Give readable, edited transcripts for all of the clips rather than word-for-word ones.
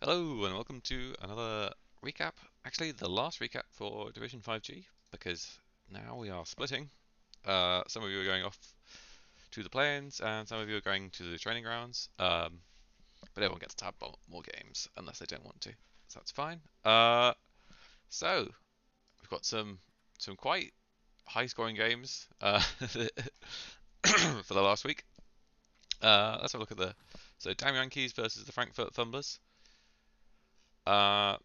Hello and welcome to another recap. Actually, the last recap for Division 5G because now we are splitting. Some of you are going off to the play-ins and some of you are going to the training grounds. But everyone gets to have more games unless they don't want to, so that's fine. So we've got some quite high-scoring games for the last week. Let's have a look at the Damn Yankees versus the Frankfurt Fumblers. Uh,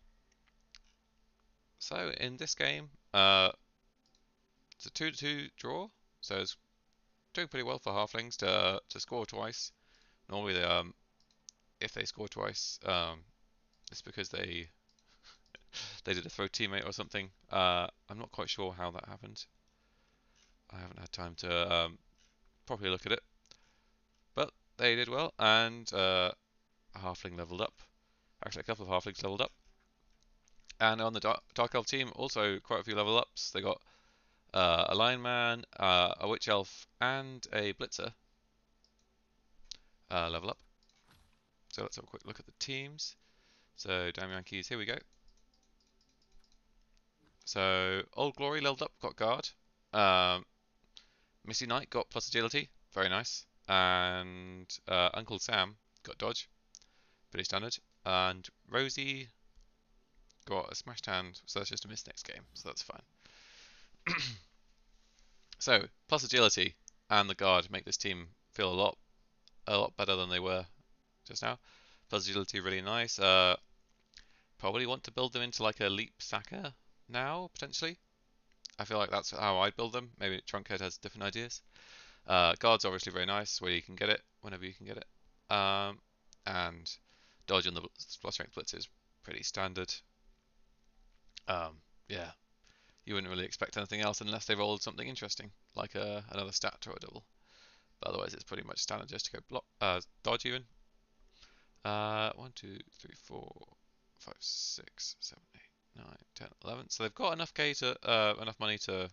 So in this game, it's a 2-2 draw. So it's doing pretty well for halflings to score twice. Normally, if they score twice, it's because they did a throw teammate or something. I'm not quite sure how that happened. I haven't had time to properly look at it, but they did well, and a halfling leveled up. Actually, a couple of halflings leveled up, and on the dark elf team, also quite a few level ups. They got a lineman, a witch elf, and a blitzer level up. So let's have a quick look at the teams. So Damn Yankees, here we go. So Old Glory leveled up, got guard. Um, Misty Knight got plus agility, very nice. And Uncle Sam got dodge, pretty standard. And Rosie got a smashed hand, so that's just a miss next game, so that's fine. So plus agility and the guard make this team feel a lot better than they were just now. Plus agility really nice. Probably want to build them into like a leap sacker now potentially. I feel like that's how I'd build them. Maybe Trunkhead has different ideas. Guard's obviously very nice, where you can get it whenever you can get it. And dodge on the plus strength blitz is pretty standard. Yeah, you wouldn't really expect anything else unless they rolled something interesting, like another stat or a double. But otherwise, it's pretty much standard just to go block, dodge even. 1, 2, 3, 4, 5, 6, 7, 8, 9, 10, 11. So they've got enough enough money to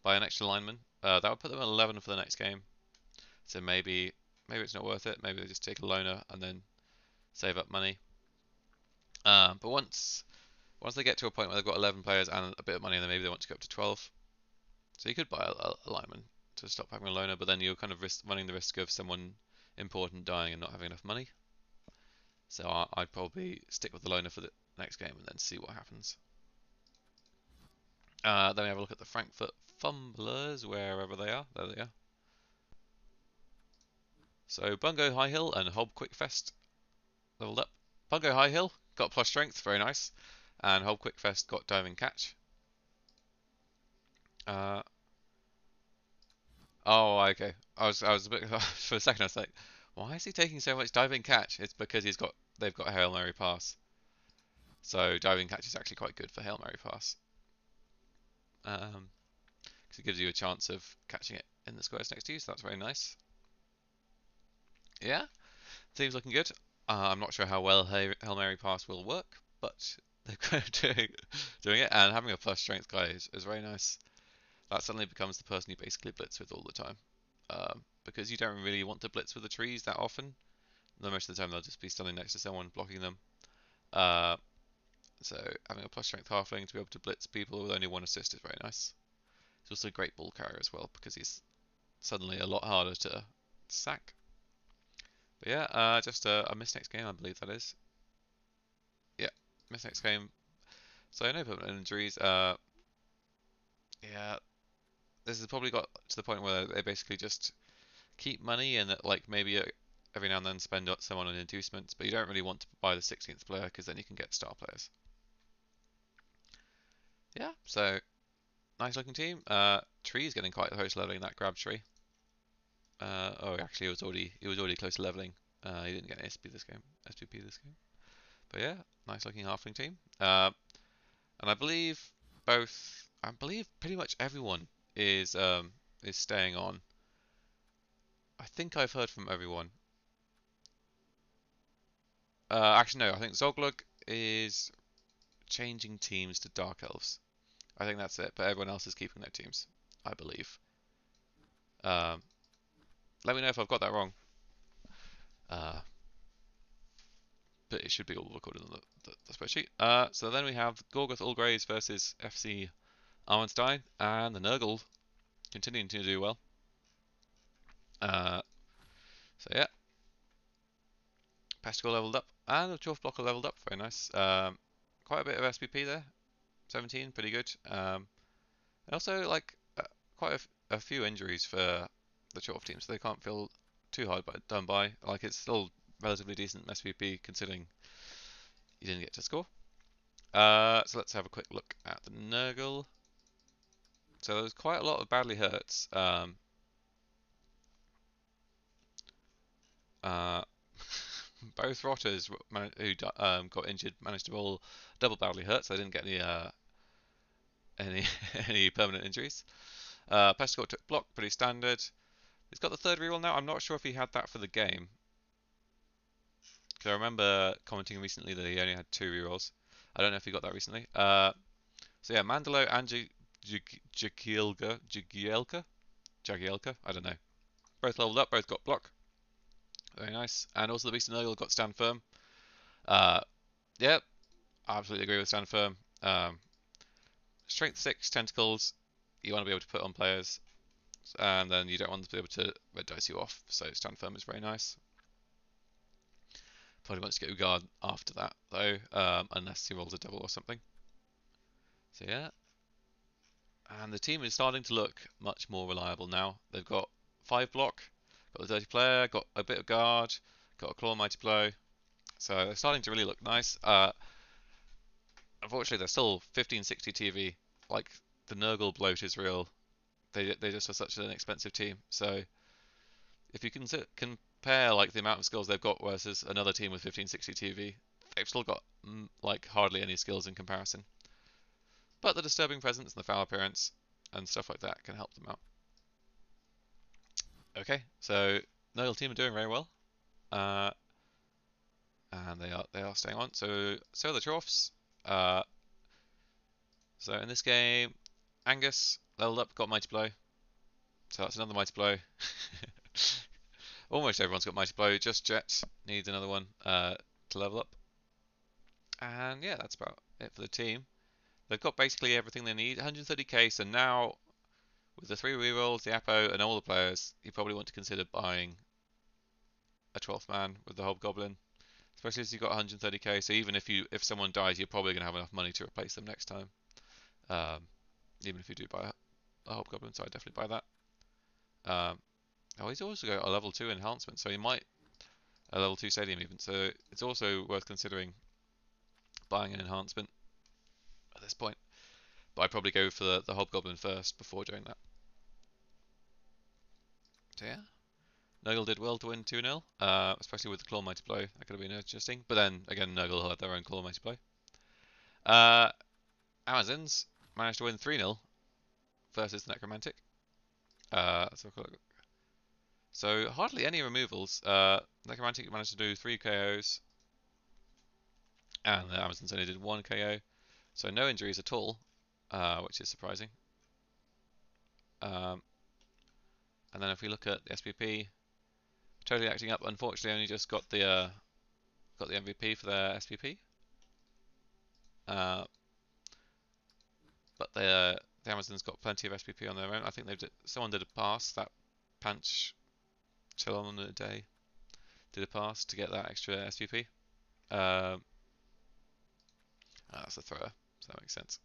buy an extra lineman. That would put them at 11 for the next game. So maybe it's not worth it. Maybe they just take a loaner and then save up money. But once they get to a point where they've got 11 players and a bit of money, then maybe they want to go up to 12. So you could buy a lineman to stop having a loaner, but then you're kind of running the risk of someone important dying and not having enough money. So I'd probably stick with the loaner for the next game and then see what happens. Then we have a look at the Frankfurt Fumblers, wherever they are. There they are. So Bungo High Hill and Hob Quickfest leveled up. Bungo High Hill got plus strength, very nice. And Hob Quickfest got diving catch. Uh, oh, okay. I was a bit for a second. I was like, why is he taking so much diving catch? It's because they've got Hail Mary pass. So diving catch is actually quite good for Hail Mary pass. Because it gives you a chance of catching it in the squares next to you. So that's very nice. Yeah, team's looking good. I'm not sure how well Hail Mary pass will work, but they're kind of doing it, and having a plus strength guy is very nice. That suddenly becomes the person you basically blitz with all the time. Because you don't really want to blitz with the trees that often. Most of the time they'll just be standing next to someone blocking them. Uh, so having a plus strength halfling to be able to blitz people with only one assist is very nice. He's also a great ball carrier as well because he's suddenly a lot harder to sack. But yeah, just a miss next game, I believe that is. Yeah, miss next game. So no permanent injuries. Yeah, this has probably got to the point where they basically just keep money and that like maybe every now and then spend someone on inducements, but you don't really want to buy the 16th player because then you can get star players. Yeah, so nice looking team. Tree's getting quite close to leveling that grab tree. Oh, actually, he was already close to leveling. He didn't get an SPP this game. But yeah, nice looking halfling team. And I believe pretty much everyone is staying on. I think I've heard from everyone. Actually, no, I think Zoglug is changing teams to Dark Elves. I think that's it, but everyone else is keeping their teams, I believe. Um, Let me know if I've got that wrong. Uh, but it should be all recorded on the spreadsheet. So then we have Gorgoth Allgrays versus FC Arnstein, and the Nurgle continuing to do well. So yeah, Pesticle leveled up, and the Dwarf Blocker leveled up. Very nice. Quite a bit of SPP there. 17, pretty good. And also like quite a few injuries for the Dwarf team, so they can't feel too hard done by. Like it's still relatively decent SPP considering you didn't get to score. So let's have a quick look at the Nurgle. So there's quite a lot of badly hurts. Both Rotters who got injured managed to roll double badly hurt, so they didn't get any any permanent injuries. Pesticle took block, pretty standard. He's got the third reroll now. I'm not sure if he had that for the game, because I remember commenting recently that he only had 2 rerolls. I don't know if he got that recently. So yeah, Mandalo and Jagielka, I don't know. Both leveled up, both got block. Very nice. And also the Beast and Nurgle got stand firm. Yeah, I absolutely agree with stand firm. Strength 6 tentacles, you want to be able to put on players, and then you don't want them to be able to red dice you off. So stand firm is very nice. Probably wants to get guard after that though, unless he rolls a double or something. So yeah, and the team is starting to look much more reliable now. They've got 5 block, got the dirty player, got a bit of guard, got a claw mighty blow. So they're starting to really look nice. Unfortunately, they're still 1560 TV. Like the Nurgle bloat is real. They just are such an expensive team. So if you can compare like the amount of skills they've got versus another team with 1560 TV, they've still got like hardly any skills in comparison. But the disturbing presence and the foul appearance and stuff like that can help them out. Okay, so Nurgle team are doing very well, and they are staying on. So are the Dwarfs. So in this game, Angus leveled up, got Mighty Blow. So that's another Mighty Blow. Almost everyone's got Mighty Blow, just Jet needs another one to level up. And yeah, that's about it for the team. They've got basically everything they need, 130k, so now with the 3 rerolls, the Apo, and all the players, you probably want to consider buying a 12th man with the Hobgoblin. Especially as you've got 130k, so even if someone dies, you're probably going to have enough money to replace them next time. Even if you do buy a Hobgoblin, so I definitely buy that. Oh, he's also got a level 2 enhancement, so he might a level 2 stadium even. So it's also worth considering buying an enhancement at this point. But I'd probably go for the Hobgoblin first before doing that. So yeah, Nurgle did well to win 2-0, especially with the Claw Mighty Blow. That could have been interesting. But then again, Nurgle had their own Claw Mighty Blow. Amazons managed to win 3-0 versus the Necromantic. So hardly any removals. Necromantic managed to do 3 KOs, and the Amazons only did 1 KO. So no injuries at all, which is surprising. And then if we look at the SPP, totally acting up. Unfortunately, only just got the MVP for their SPP. But the Amazons got plenty of SPP on their own. I think someone did a pass. That Panch chill on a day did a pass to get that extra SPP. That's a thrower, so that makes sense.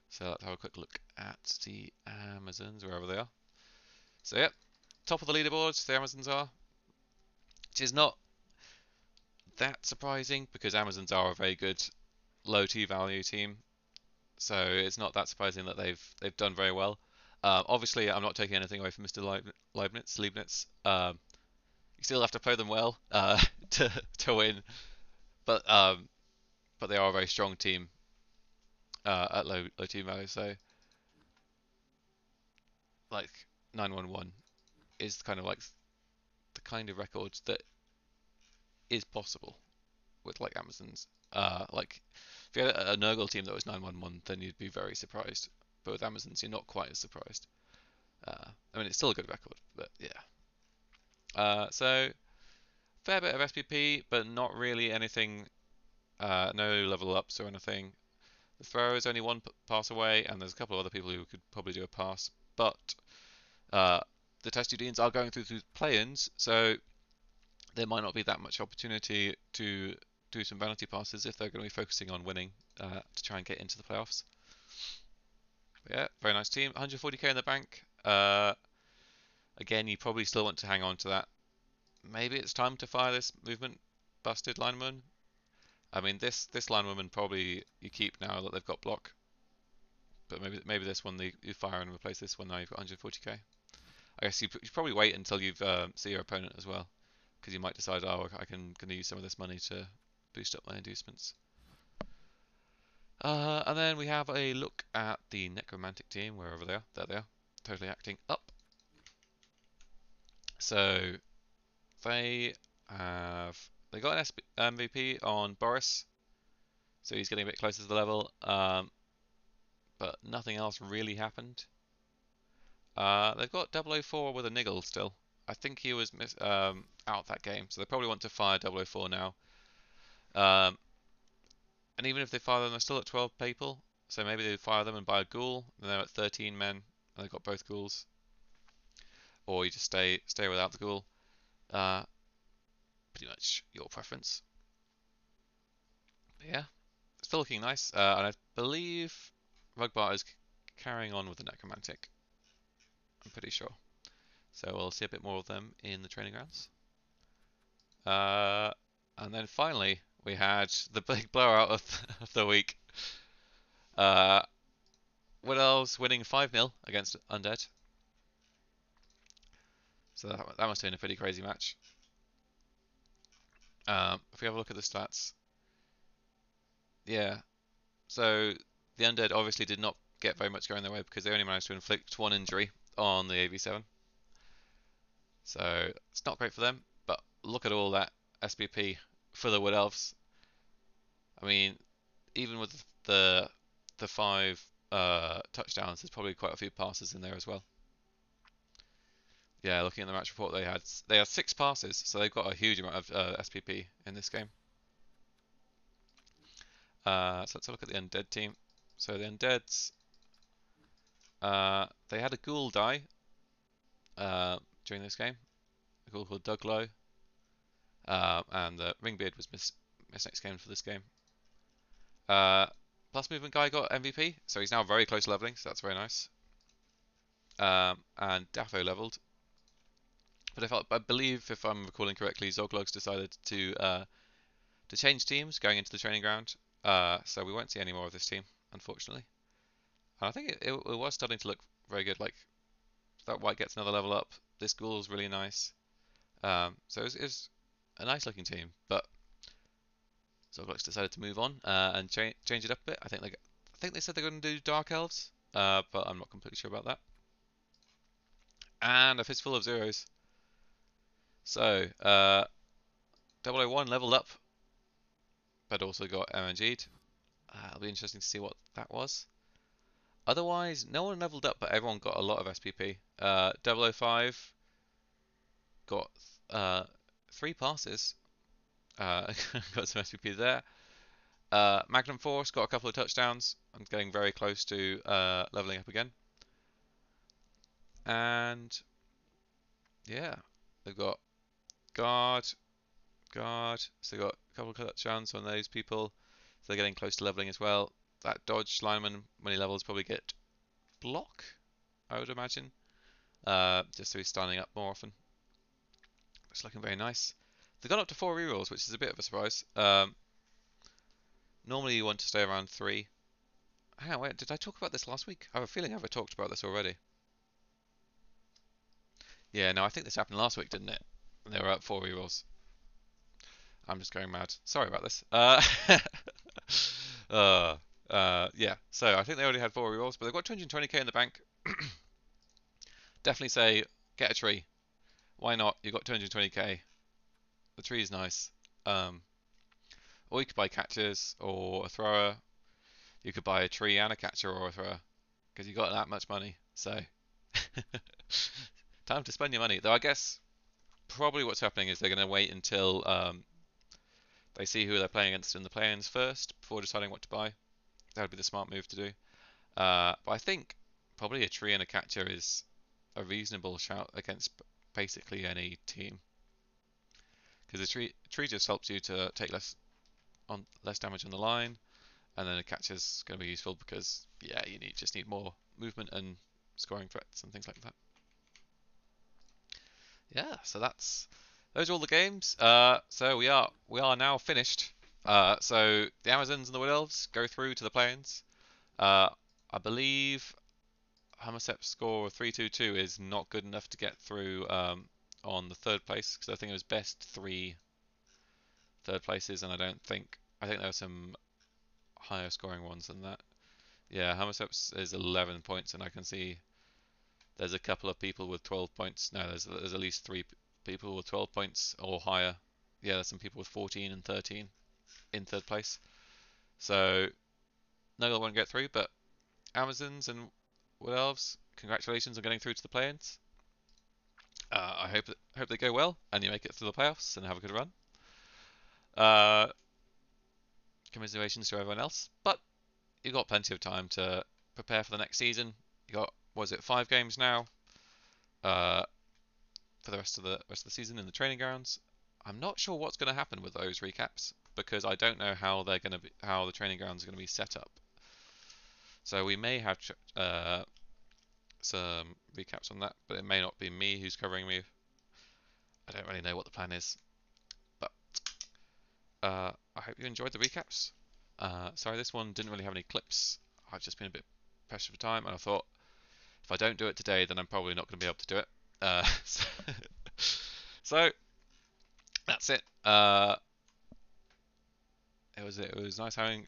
So let's have a quick look at the Amazons, wherever they are. So yeah, top of the leaderboards, the Amazons are, which is not that surprising because Amazons are a very good low T value team. So it's not that surprising that they've done very well. Obviously, I'm not taking anything away from Mr. Leibniz. You still have to play them well to win, but they are a very strong team at low team value. So like 911 is kind of like the kind of record that is possible with like Amazons. Like if you had a Nurgle team that was 911, then you'd be very surprised. But with Amazons, you're not quite as surprised. I mean, it's still a good record, but yeah. So fair bit of SPP, but not really anything, no level ups or anything. The thrower is only one pass away, and there's a couple of other people who could probably do a pass. But the test Deans are going through play-ins, so there might not be that much opportunity to do some vanity passes if they're going to be focusing on winning to try and get into the playoffs. But yeah, very nice team. 140k in the bank. Again, you probably still want to hang on to that. Maybe it's time to fire this movement busted lineman. I mean, this linewoman probably you keep now that they've got block, but maybe this one you fire and replace this one now you've got 140k. I guess you probably wait until you've see your opponent as well, because you might decide, oh, I can use some of this money to boost up my inducements. And then we have a look at the necromantic team, wherever they are. There they are, totally acting up. So they got an MVP on Boris, so he's getting a bit closer to the level, but nothing else really happened. They've got 004 with a niggle still. I think he was out that game, so they probably want to fire 004 now. And even if they fire them, they're still at 12 people, so maybe they fire them and buy a ghoul, and they're at 13 men, and they've got both ghouls. Or you just stay without the ghoul. Pretty much your preference. But yeah, still looking nice, and I believe Rugbart is carrying on with the necromantic. I'm pretty sure. So we'll see a bit more of them in the training grounds. And then finally, we had the big blowout of the week. Woodell's winning 5-0 against Undead. So that must have been a pretty crazy match. If we have a look at the stats. Yeah. So the Undead obviously did not get very much going their way because they only managed to inflict 1 injury on the AV7. So it's not great for them, but look at all that SPP for the Wood Elves. I mean, even with the 5 touchdowns, there's probably quite a few passes in there as well. Yeah, looking at the match report, they had 6 passes, so they've got a huge amount of SPP in this game. So let's look at the Undead team. So the Undeads, they had a ghoul die during this game, a ghoul called Douglow, and the Ringbeard was missed next game for this game. Plus movement guy got MVP, so he's now very close to leveling, so that's very nice. And Daffo leveled. But I believe, if I'm recalling correctly, Zoglogs decided to change teams going into the training ground, so we won't see any more of this team, unfortunately. And I think it was starting to look very good. Like, that white gets another level up. This ghoul is really nice. So it's a nice looking team, but Zoglogs decided to move on and change it up a bit. I think they said they're going to do Dark Elves, but I'm not completely sure about that. And a fistful of zeros. So 001 leveled up, but also got MNG'd. It'll be interesting to see what that was. Otherwise, no one leveled up, but everyone got a lot of SPP. 005 got 3 passes. Got some SPP there. Magnum Force got a couple of touchdowns. I'm getting very close to leveling up again. And yeah, they've got guard. So they got a couple of touchdowns on those people. So they're getting close to leveling as well. That dodge lineman, when he levels, probably get block, I would imagine. Just so he's standing up more often. It's looking very nice. They've gone up to 4 rerolls, which is a bit of a surprise. Normally you want to stay around 3. Hang on, wait, did I talk about this last week? I have a feeling I've talked about this already. Yeah, no, I think this happened last week, didn't it? And they were at 4 rerolls. I'm just going mad. Sorry about this. Yeah, so I think they already had 4 rerolls, but they've got 220k in the bank. Definitely say, get a tree. Why not? You've got 220k. The tree is nice. Or you could buy catchers or a thrower. You could buy a tree and a catcher or a thrower, because you've got that much money. So, time to spend your money. Though I guess probably what's happening is they're going to wait until they see who they're playing against in the play-ins first before deciding what to buy. That would be the smart move to do. But I think probably a tree and a catcher is a reasonable shout against basically any team, because the tree just helps you to take less damage on the line, and then a catcher's going to be useful because yeah, you just need more movement and scoring threats and things like that. Yeah, so those are all the games. So we are now finished. So the Amazons and the Wood Elves go through to the plains. Uh, I believe Hamasep's score of 3-2-2 is not good enough to get through on the third place, because I think it was best three third places, and I think there were some higher scoring ones than that. Yeah, Hamasep's is 11 points, and I can see there's a couple of people with 12 points. No, there's at least three people with 12 points or higher. Yeah, there's some people with 14 and 13 in third place. So no one won't get through, but Amazons and Wood Elves, congratulations on getting through to the play-ins. I hope they go well and you make it through the playoffs and have a good run. Uh, Commiserations to everyone else, but you've got plenty of time to prepare for the next season. You got, was it 5 games now? Uh, for the rest of the season in the training grounds. I'm not sure what's going to happen with those recaps because I don't know how how the training grounds are going to be set up. So we may have some recaps on that, but it may not be me who's covering me. I don't really know what the plan is, but I hope you enjoyed the recaps. Sorry, this one didn't really have any clips. I've just been a bit pressed for time, and I thought if I don't do it today, then I'm probably not going to be able to do it. So, so that's it. It was nice having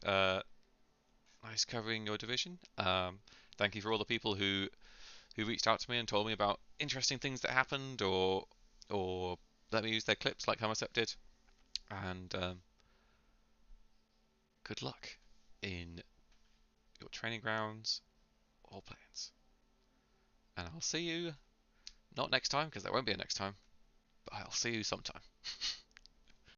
nice covering your division. Thank you for all the people who reached out to me and told me about interesting things that happened, or let me use their clips like Hamasep did. And good luck in your training grounds or plans. And I'll see you not next time, because there won't be a next time, but I'll see you sometime.